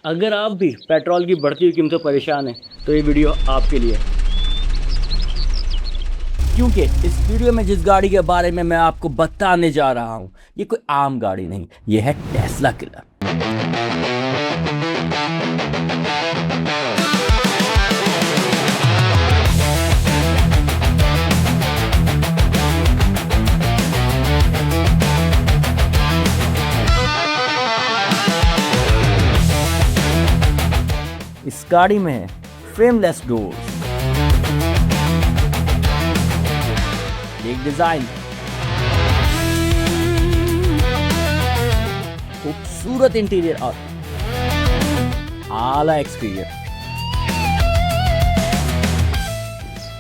अगर आप भी पेट्रोल की बढ़ती हुई कीमतों परेशान हैं तो ये वीडियो आपके लिए है। क्योंकि इस वीडियो में जिस गाड़ी के बारे में मैं आपको बताने जा रहा हूँ ये कोई आम गाड़ी नहीं, ये है टेस्ला किलर। इस गाड़ी में है फ्रेमलेस डोर्स, एक डिजाइन, खूबसूरत इंटीरियर और आला एक्सटीरियर।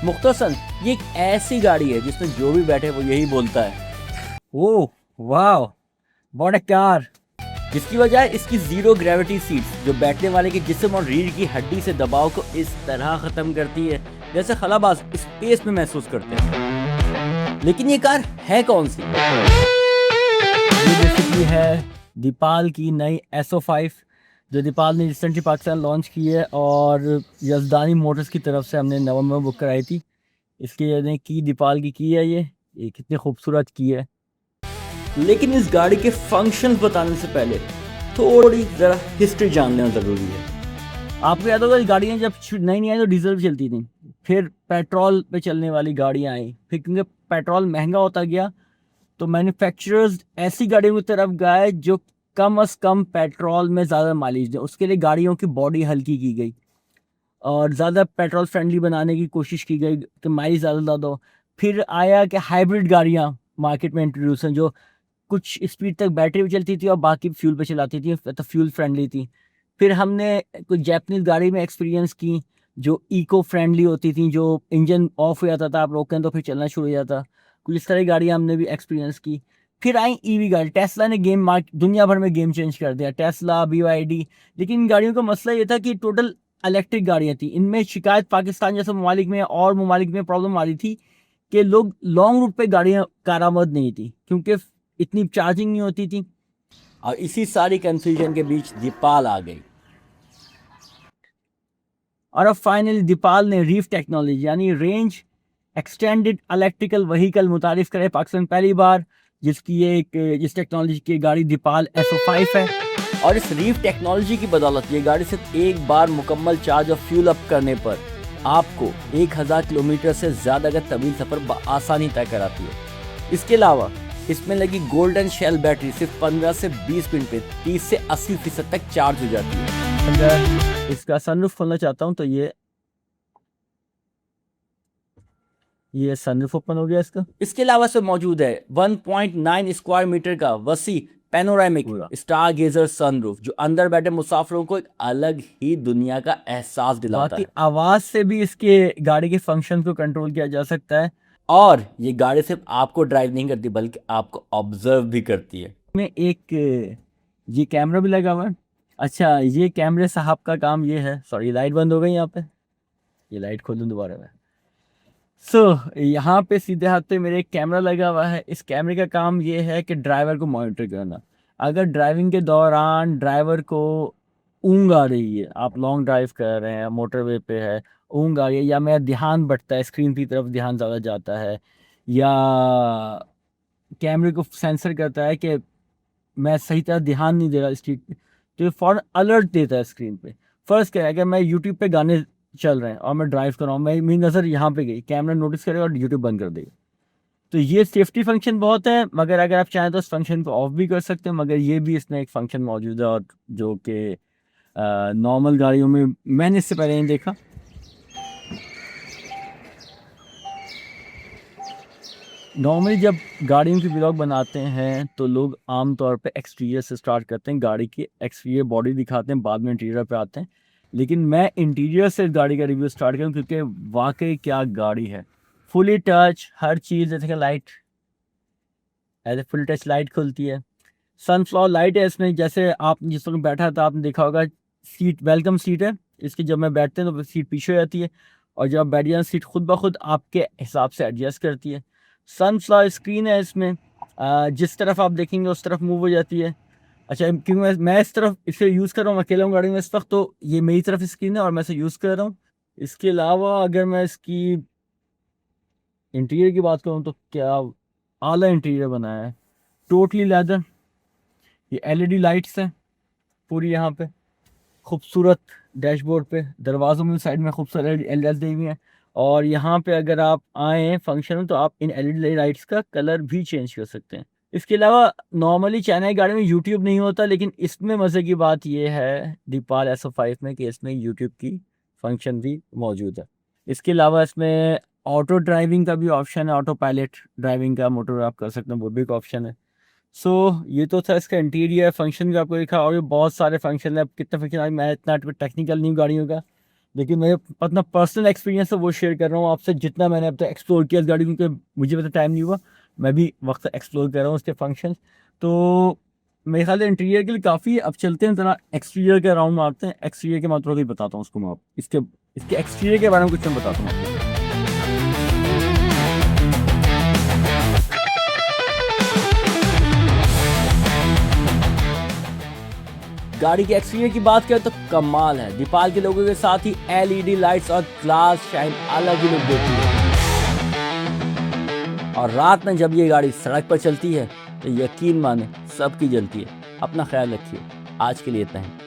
मुख्तसर ये एक ऐसी गाड़ी है जिसमें जो भी बैठे वो यही बोलता है, ओह वाह व्हाट अ कार। जिसकी वजह है इसकी जीरो ग्रेविटी सीट्स जो बैठने वाले के जिस्म और रीढ़ की हड्डी से दबाव को इस तरह खत्म करती है जैसे खलाबाज स्पेस में महसूस करते हैं। लेकिन ये कार है कौन सी? ये बेसिकली है दीपाल की नई SO5 जो दीपाल ने रिसेंटली पाकिस्तान लॉन्च की है और यजदानी मोटर्स की तरफ से हमने नवंबर में बुक कराई थी। इसकी की दीपाल की है ये कितनी खूबसूरत की है। लेकिन इस गाड़ी के फंक्शन बताने से पहले थोड़ी ज़रा हिस्ट्री जान लेना ज़रूरी है। आपको याद होगा गाड़ियाँ जब नई नई आई तो डीजल पे चलती थी, फिर पेट्रोल पे चलने वाली गाड़ियाँ आई, फिर क्योंकि पेट्रोल महंगा होता गया तो मैन्युफैक्चरर्स ऐसी गाड़ियों की तरफ गए जो कम अज़ कम पेट्रोल में ज़्यादा माइलेज दें। उसके लिए गाड़ियों की बॉडी हल्की की गई और ज़्यादा पेट्रोल फ्रेंडली बनाने की कोशिश की गई कि माइलेज ज़्यादा हो। फिर आया कि हाइब्रिड गाड़ियाँ मार्केट में इंट्रोड्यूस हैं जो कुछ स्पीड तक बैटरी भी चलती थी और बाकी फ्यूल पे चलाती थी, तो फ्यूल फ्रेंडली थी। फिर हमने कुछ जैपनीज़ गाड़ी में एक्सपीरियंस की जो इको फ्रेंडली होती थी, जो इंजन ऑफ हो जाता था आप रोकें तो फिर चलना शुरू हो जाता। कुछ इस तरह की गाड़ियाँ हमने भी एक्सपीरियंस की। फिर आई ईवी गाड़ी, टेस्ला ने दुनिया भर में गेम चेंज कर दिया, टेस्ला BYD। लेकिन इन गाड़ियों का मसला ये था कि टोटल इलेक्ट्रिक गाड़ियाँ थी। इनमें शिकायत पाकिस्तान जैसे ममालिक में और ममालिक में प्रॉब्लम आ रही थी कि लोग लॉन्ग रूट पे गाड़ियाँ कारआमद नहीं थी क्योंकि इतनी चार्जिंग नहीं होती थी। और इसी सारी कंफ्यूजन के बीच दीपाल आ गई और अब फाइनली दीपाल ने रीफ टेक्नोलॉजी यानी रेंज एक्सटेंडेड इलेक्ट्रिकल व्हीकल मुतारिफ करे पाकिस्तान पहली बार, जिस टेक्नोलॉजी की गाड़ी दीपाल SO5 है। और इस रीफ टेक्नोलॉजी की बदौलत ये गाड़ी सिर्फ एक बार मुकम्मल चार्ज और फ्यूल अप करने पर आपको 1000 किलोमीटर से ज़्यादा का तवील सफ़र आसानी तय कराती है। इसके अलावा इसमें लगी गोल्डन शेल बैटरी सिर्फ 15 से 20 मिनट पे 30 से 80% तक चार्ज हो जाती है। अगर इसका सनरूफ खोलना चाहता हूँ तो ये सनरूफ ओपन हो गया इसका। इसके अलावा से मौजूद है 1.9 स्क्वायर मीटर का वसी पैनोरामिक स्टार गेजर सनरूफ जो अंदर बैठे मुसाफिरों को एक अलग ही दुनिया का एहसास दिलाता है। आवाज से भी इसके गाड़ी के फंक्शन को कंट्रोल किया जा सकता है और ये गाड़ी सिर्फ आपको ड्राइव नहीं करती बल्कि आपको ऑब्जर्व भी करती है। में एक ये कैमरा भी लगा हुआ है। अच्छा, ये कैमरे साहब का काम ये है, सॉरी लाइट बंद हो गई यहाँ पे, ये लाइट खोल दूँ दोबारा मैं। यहाँ पे सीधे हाथ पे मेरे एक कैमरा लगा हुआ है। इस कैमरे का काम ये है कि ड्राइवर को मॉनिटर करना। अगर ड्राइविंग के दौरान ड्राइवर को ऊँग आ रही है, आप लॉन्ग ड्राइव कर रहे हैं, मोटरवे पे है, ऊँग आ रही है, या मेरा ध्यान बढ़ता है, स्क्रीन की तरफ ध्यान ज़्यादा जाता है, या कैमरे को सेंसर करता है कि मैं सही तरह ध्यान नहीं दे रहा स्ट्रीट पे, तो ये फ़ौरन अलर्ट देता है स्क्रीन पे। फ़र्ज़ क्या है, अगर मैं यूट्यूब पे गाने चल रहे हैं और मैं ड्राइव कर रहा हूँ, मेरी नज़र यहाँ पे गई, कैमरा नोटिस करेगा और यूट्यूब बंद कर देगा। तो ये सेफ्टी फंक्शन बहुत है, मगर अगर आप चाहें तो इस फंक्शन को ऑफ भी कर सकते हैं, मगर ये भी इसमें एक फंक्शन मौजूद है और जो कि नॉर्मल गाड़ियों में मैंने इससे पहले नहीं देखा। नॉर्मली जब गाड़ियों की व्लॉग बनाते हैं तो लोग आम तौर पे एक्सटीरियर से स्टार्ट करते हैं, गाड़ी की एक्सटीरियर बॉडी दिखाते हैं, बाद में इंटीरियर पे आते हैं। लेकिन मैं इंटीरियर से गाड़ी का रिव्यू स्टार्ट करूँ क्योंकि वाकई क्या गाड़ी है, फुली टच हर चीज़। जैसे कि light as a full touch light खुलती है, सनफ्लावर लाइट है इसमें। जैसे आप जिस वक्त बैठा था आपने देखा होगा, सीट वेलकम सीट है इसकी, जब मैं बैठते हैं तो सीट पीछे हो जाती है और जब बैठ जाए सीट खुद ब खुद आपके हिसाब से एडजस्ट करती है। सनफ्लावर स्क्रीन है इसमें, जिस तरफ आप देखेंगे उस तरफ मूव हो जाती है। अच्छा, क्योंकि मैं इस तरफ इसे यूज़ कर रहा हूँ, अकेला हूँ गाड़ी में इस वक्त, तो ये मेरी तरफ स्क्रीन है और मैं इसे यूज़ कर रहा हूँ। इसके अलावा अगर मैं इसकी इंटीरियर की बात करूँ तो क्या आला इंटीरियर बनाया है, टोटली लेदर। ये एलईडी लाइट्स हैं पूरी यहाँ पे, खूबसूरत डैशबोर्ड पे, दरवाज़ों में साइड में खूबसूरत एलईडी दी हुई हैं। और यहाँ पे अगर आप आएँ फंक्शन में तो आप इन एलईडी लाइट्स का कलर भी चेंज कर सकते हैं। इसके अलावा नॉर्मली चाइना की गाड़ी में यूट्यूब नहीं होता, लेकिन इसमें मज़े की बात यह है दीपाल SO5 में कि इसमें यूट्यूब की फंक्शन भी मौजूद है। इसके अलावा इसमें ऑटो ड्राइविंग का भी ऑप्शन है, ऑटो पायलट ड्राइविंग का मोटर आप कर सकते हैं, वो भी एक ऑप्शन है। सो ये तो था इसका इंटीरियर, फंक्शन भी आपको दिखा, और भी बहुत सारे फंक्शन है। अब कितना फंक्शन, मैं इतना टेक्निकल नहीं हूँ गाड़ियों का, लेकिन मैं अपना पर्सनल एक्सपीरियंस है वो शेयर कर रहा हूँ आपसे, जितना मैंने अब तक एक्सप्लोर किया इस गाड़ी को, क्योंकि मुझे पता टाइम नहीं हुआ, मैं भी वक्त एक्सप्लोर कर रहा हूँ उसके फंक्शन। तो मेरे ख्याल से इंटीरियर के लिए काफ़ी। अब चलते हैं ज़रा एक्सटीरियर के राउंड मारते हैं। एक्सटीरियर के मैं थोड़ा कुछ बताता हूँ उसको, मैं आप इसके इसके एक्सटीरियर के बारे में कुछ मैं बताता हूँ आपको। गाड़ी के एक्सटीरियर की बात करें तो कमाल है। दीपाल के लोगों के साथ ही एलईडी लाइट्स और ग्लास शाइन अलग ही लुक देती है। और रात में जब ये गाड़ी सड़क पर चलती है तो यकीन माने सबकी जलती है। अपना ख्याल रखिए। आज के लिए इतना ही।